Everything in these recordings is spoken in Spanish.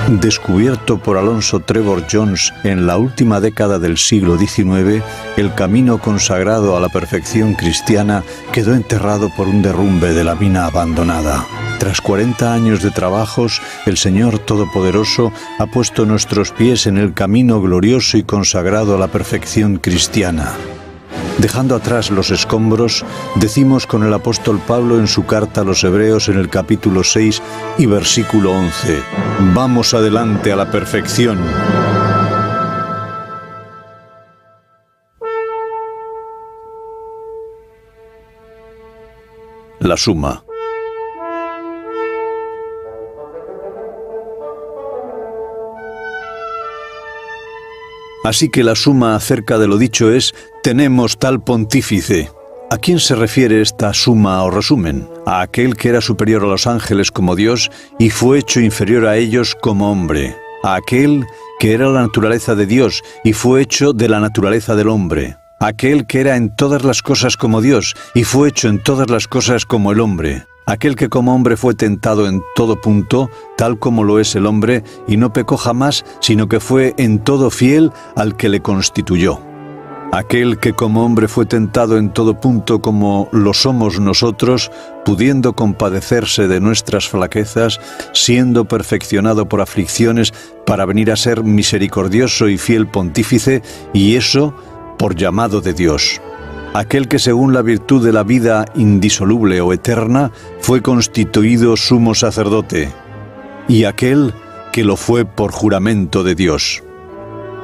Descubierto por Alonso Trevor Jones en la última década del siglo XIX, el camino consagrado a la perfección cristiana quedó enterrado por un derrumbe de la mina abandonada. Tras 40 años de trabajos, el Señor Todopoderoso ha puesto nuestros pies en el camino glorioso y consagrado a la perfección cristiana. Dejando atrás los escombros, decimos con el apóstol Pablo en su carta a los Hebreos en el capítulo 6 y versículo 11: «Vamos adelante a la perfección». La suma. Así que la suma acerca de lo dicho es: tenemos tal pontífice. ¿A quién se refiere esta suma o resumen? A aquel que era superior a los ángeles como Dios y fue hecho inferior a ellos como hombre. A aquel que era la naturaleza de Dios y fue hecho de la naturaleza del hombre. A aquel que era en todas las cosas como Dios y fue hecho en todas las cosas como el hombre. Aquel que como hombre fue tentado en todo punto, tal como lo es el hombre, y no pecó jamás, sino que fue en todo fiel al que le constituyó. Aquel que como hombre fue tentado en todo punto como lo somos nosotros, pudiendo compadecerse de nuestras flaquezas, siendo perfeccionado por aflicciones, para venir a ser misericordioso y fiel pontífice, y eso por llamado de Dios. Aquel que según la virtud de la vida indisoluble o eterna fue constituido sumo sacerdote, y aquel que lo fue por juramento de Dios.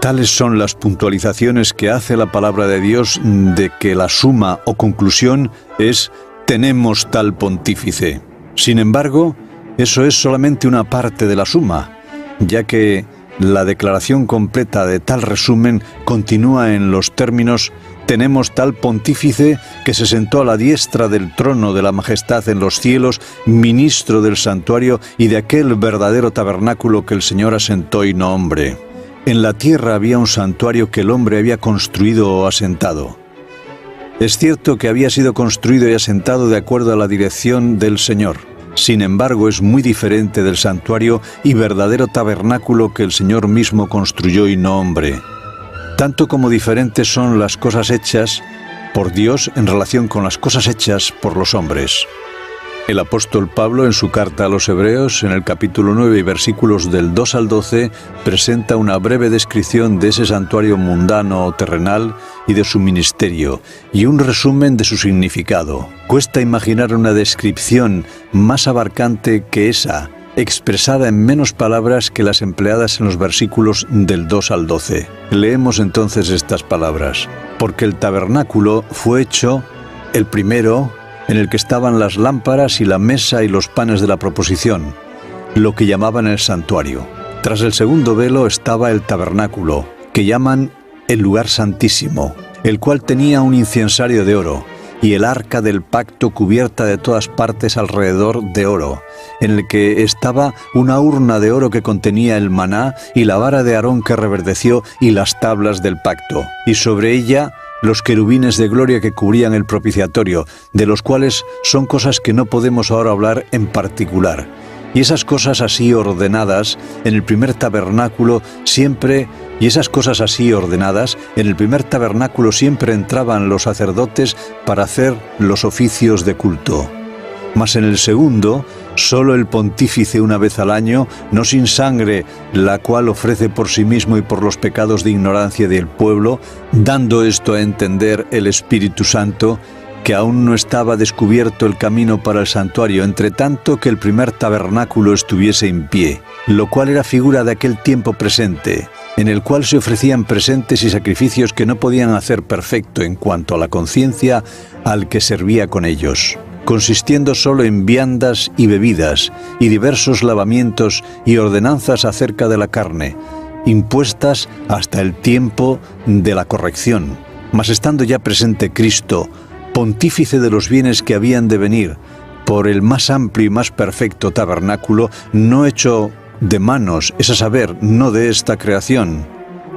Tales son las puntualizaciones que hace la palabra de Dios de que la suma o conclusión es: tenemos tal pontífice. Sin embargo, eso es solamente una parte de la suma, ya que la declaración completa de tal resumen continúa en los términos: tenemos tal pontífice que se sentó a la diestra del trono de la majestad en los cielos, ministro del santuario y de aquel verdadero tabernáculo que el Señor asentó y no hombre. En la tierra había un santuario que el hombre había construido o asentado. Es cierto que había sido construido y asentado de acuerdo a la dirección del Señor. Sin embargo, es muy diferente del santuario y verdadero tabernáculo que el Señor mismo construyó y no hombre. Tanto como diferentes son las cosas hechas por Dios en relación con las cosas hechas por los hombres. El apóstol Pablo, en su carta a los Hebreos, en el capítulo 9 y versículos del 2 al 12, presenta una breve descripción de ese santuario mundano o terrenal y de su ministerio, y un resumen de su significado. Cuesta imaginar una descripción más abarcante que esa, expresada en menos palabras que las empleadas en los versículos del 2 al 12. Leemos entonces estas palabras: porque el tabernáculo fue hecho, el primero, en el que estaban las lámparas y la mesa y los panes de la proposición, lo que llamaban el santuario. Tras el segundo velo estaba el tabernáculo, que llaman el lugar santísimo, el cual tenía un incensario de oro, y el arca del pacto cubierta de todas partes alrededor de oro, en el que estaba una urna de oro que contenía el maná y la vara de Aarón que reverdeció y las tablas del pacto, y sobre ella los querubines de gloria que cubrían el propiciatorio, de los cuales son cosas que no podemos ahora hablar en particular. Y esas cosas así ordenadas en el primer tabernáculo siempre entraban los sacerdotes para hacer los oficios de culto. Mas en el segundo, solo el pontífice una vez al año, no sin sangre, la cual ofrece por sí mismo y por los pecados de ignorancia del pueblo, dando esto a entender el Espíritu Santo, que aún no estaba descubierto el camino para el santuario, entre tanto que el primer tabernáculo estuviese en pie, lo cual era figura de aquel tiempo presente, en el cual se ofrecían presentes y sacrificios que no podían hacer perfecto en cuanto a la conciencia al que servía con ellos, consistiendo solo en viandas y bebidas, y diversos lavamientos y ordenanzas acerca de la carne, impuestas hasta el tiempo de la corrección. Mas estando ya presente Cristo, pontífice de los bienes que habían de venir, por el más amplio y más perfecto tabernáculo, no hecho de manos, es a saber, no de esta creación,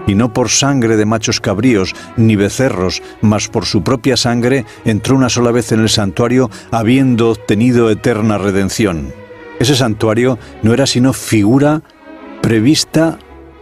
y no por sangre de machos cabríos ni becerros, mas por su propia sangre, entró una sola vez en el santuario, habiendo obtenido eterna redención. Ese santuario no era sino figura prevista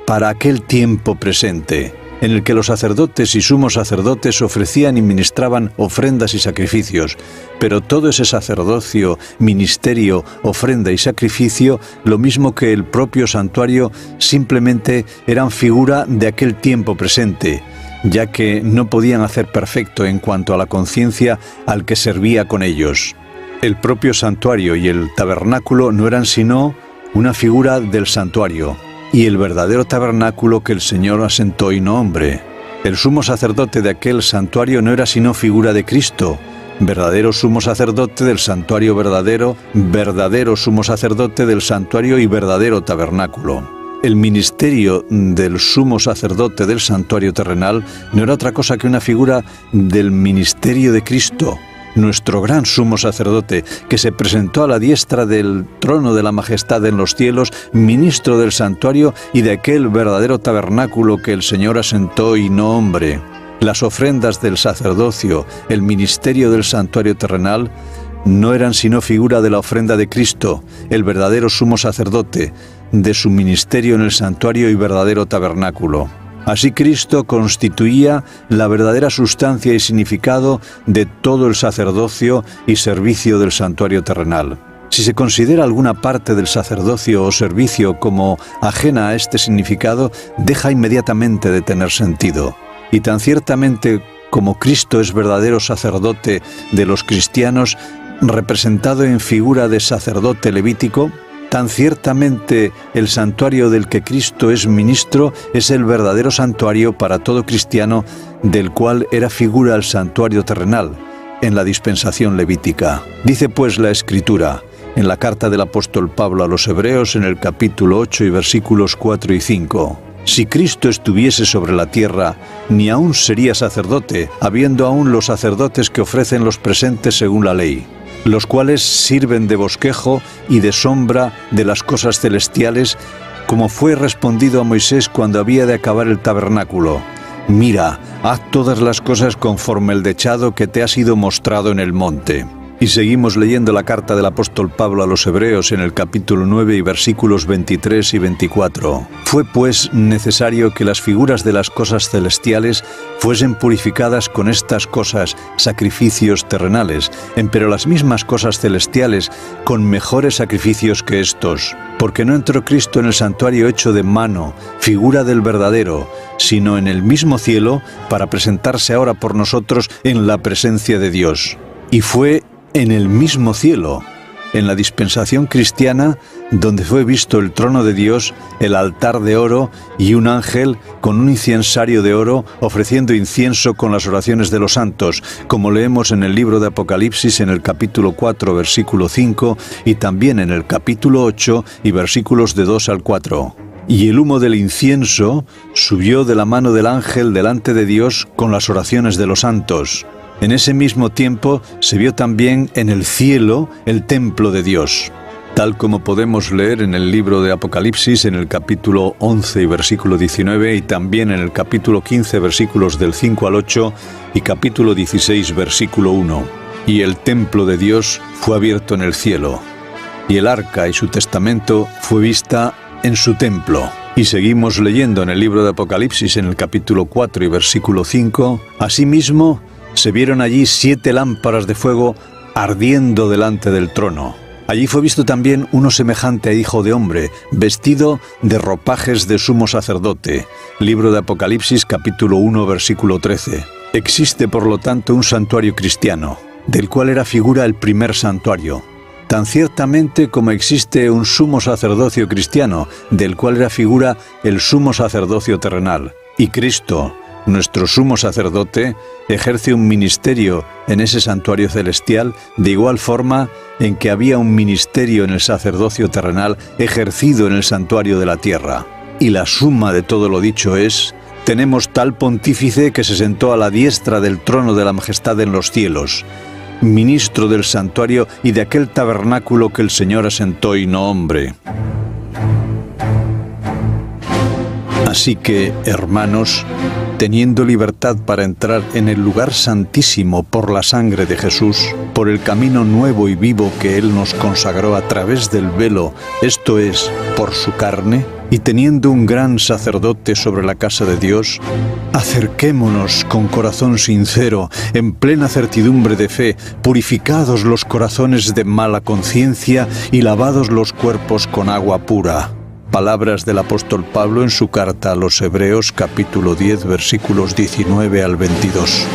para aquel tiempo presente, en el que los sacerdotes y sumos sacerdotes ofrecían y ministraban ofrendas y sacrificios, pero todo ese sacerdocio, ministerio, ofrenda y sacrificio, lo mismo que el propio santuario, simplemente eran figura de aquel tiempo presente, ya que no podían hacer perfecto en cuanto a la conciencia al que servía con ellos. El propio santuario y el tabernáculo no eran sino una figura del santuario, y el verdadero tabernáculo que el Señor asentó y no hombre. El sumo sacerdote de aquel santuario no era sino figura de Cristo, verdadero sumo sacerdote del santuario verdadero, verdadero sumo sacerdote del santuario y verdadero tabernáculo. El ministerio del sumo sacerdote del santuario terrenal no era otra cosa que una figura del ministerio de Cristo, nuestro gran sumo sacerdote, que se presentó a la diestra del trono de la majestad en los cielos, ministro del santuario y de aquel verdadero tabernáculo que el Señor asentó y no hombre. Las ofrendas del sacerdocio, el ministerio del santuario terrenal, no eran sino figura de la ofrenda de Cristo, el verdadero sumo sacerdote, de su ministerio en el santuario y verdadero tabernáculo. Así Cristo constituía la verdadera sustancia y significado de todo el sacerdocio y servicio del santuario terrenal. Si se considera alguna parte del sacerdocio o servicio como ajena a este significado, deja inmediatamente de tener sentido. Y tan ciertamente como Cristo es verdadero sacerdote de los cristianos, representado en figura de sacerdote levítico, tan ciertamente el santuario del que Cristo es ministro es el verdadero santuario para todo cristiano, del cual era figura el santuario terrenal, en la dispensación levítica. Dice pues la Escritura, en la carta del apóstol Pablo a los Hebreos, en el capítulo 8 y versículos 4 y 5. Si Cristo estuviese sobre la tierra, ni aún sería sacerdote, habiendo aún los sacerdotes que ofrecen los presentes según la ley, los cuales sirven de bosquejo y de sombra de las cosas celestiales, como fue respondido a Moisés cuando había de acabar el tabernáculo. Mira, haz todas las cosas conforme el dechado que te ha sido mostrado en el monte. Y seguimos leyendo la carta del apóstol Pablo a los Hebreos en el capítulo 9 y versículos 23 y 24. Fue pues necesario que las figuras de las cosas celestiales fuesen purificadas con estas cosas, sacrificios terrenales, empero las mismas cosas celestiales con mejores sacrificios que estos. Porque no entró Cristo en el santuario hecho de mano, figura del verdadero, sino en el mismo cielo, para presentarse ahora por nosotros en la presencia de Dios. Y fue en el mismo cielo, en la dispensación cristiana, donde fue visto el trono de Dios, el altar de oro y un ángel con un incensario de oro ofreciendo incienso con las oraciones de los santos, como leemos en el libro de Apocalipsis en el capítulo 4, versículo 5 y también en el capítulo 8 y versículos de 2 al 4. Y el humo del incienso subió de la mano del ángel delante de Dios con las oraciones de los santos. En ese mismo tiempo se vio también en el cielo el templo de Dios, tal como podemos leer en el libro de Apocalipsis en el capítulo 11 y versículo 19 y también en el capítulo 15 versículos del 5 al 8 y capítulo 16 versículo 1. Y el templo de Dios fue abierto en el cielo, y el arca y su testamento fue vista en su templo. Y seguimos leyendo en el libro de Apocalipsis en el capítulo 4 y versículo 5, asimismo se vieron allí 7 lámparas de fuego ardiendo delante del trono. Allí fue visto también uno semejante a hijo de hombre, vestido de ropajes de sumo sacerdote. Libro de Apocalipsis, capítulo 1, versículo 13. Existe, por lo tanto, un santuario cristiano, del cual era figura el primer santuario. Tan ciertamente como existe un sumo sacerdocio cristiano, del cual era figura el sumo sacerdocio terrenal. Y Cristo, nuestro sumo sacerdote, ejerce un ministerio en ese santuario celestial de igual forma en que había un ministerio en el sacerdocio terrenal ejercido en el santuario de la tierra. Y la suma de todo lo dicho es: tenemos tal pontífice que se sentó a la diestra del trono de la majestad en los cielos, ministro del santuario y de aquel tabernáculo que el Señor asentó y no hombre. Así que, hermanos, teniendo libertad para entrar en el lugar santísimo por la sangre de Jesús, por el camino nuevo y vivo que Él nos consagró a través del velo, esto es, por su carne, y teniendo un gran sacerdote sobre la casa de Dios, acerquémonos con corazón sincero, en plena certidumbre de fe, purificados los corazones de mala conciencia y lavados los cuerpos con agua pura. Palabras del apóstol Pablo en su carta a los Hebreos, capítulo 10, versículos 19 al 22.